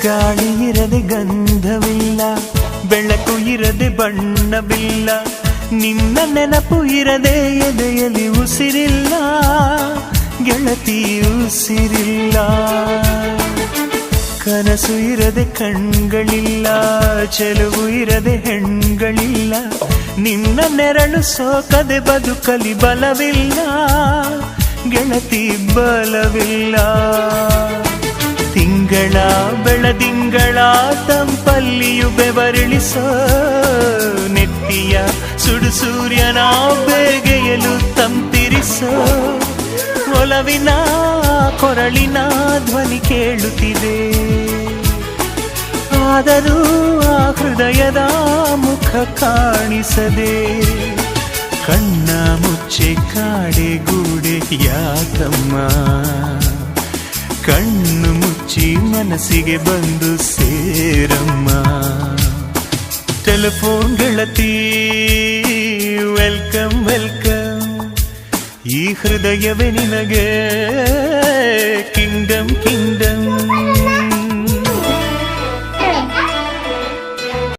ಗಾಳಿ ಇರದೆ ಗಂಧವಿಲ್ಲ, ಬೆಳಕು ಇರದೆ ಬಣ್ಣವಿಲ್ಲ, ನಿನ್ನ ನೆನಪು ಇರದೆ ಎದೆಯಲ್ಲಿ ಉಸಿರಿಲ್ಲ, ಗೆಳತಿ ಉಸಿರಿಲ್ಲ. ಕನಸು ಇರದೆ ಕಣ್ಗಳಿಲ್ಲ, ಚೆಲುವು ಇರದೆ ಹೆಣ್ಗಳಿಲ್ಲ, ನಿನ್ನ ನೆರಳು ಸೋಕದೆ ಬದುಕಲಿ ಬಲವಿಲ್ಲ, ಗೆಳತಿ ಬಲವಿಲ್ಲ. ತಿಂಗಳ ಬೆಳದಿಂಗಳ ತಂಪಲ್ಲಿಯು ಬೆವರಿಳಿಸೋ, ನೆತ್ತಿಯ ಸುಡು ಸೂರ್ಯನ ಬೇಗೆಯಲು ತಂಪಿರಿಸೋ, ಒಲವಿನ ಕೊರಳಿನ ಧ್ವನಿ ಕೇಳುತ್ತಿದೆ, ಆದರೂ ಆ ಹೃದಯದ ಮುಖ ಕಾಣಿಸದೆ. ಕಣ್ಣ ಮುಚ್ಚೆ ಕಾಡೆ ಗೂಡೆ ಯಾಕಮ್ಮ, ಕಣ್ಣು ಮುಚ್ಚಿ ಮನಸ್ಸಿಗೆ ಬಂದು ಸೇರಮ್ಮ. ಟೆಲಿಫೋನ್ ಗೆಳತಿ ವೆಲ್ಕಮ್ ವೆಲ್ಕಮ್, ಈ ಹೃದಯವೇ ನಿನಗೆ ಕಿಂಗ್ಡಮ್ ಕಿಂಗ್ಡಮ್.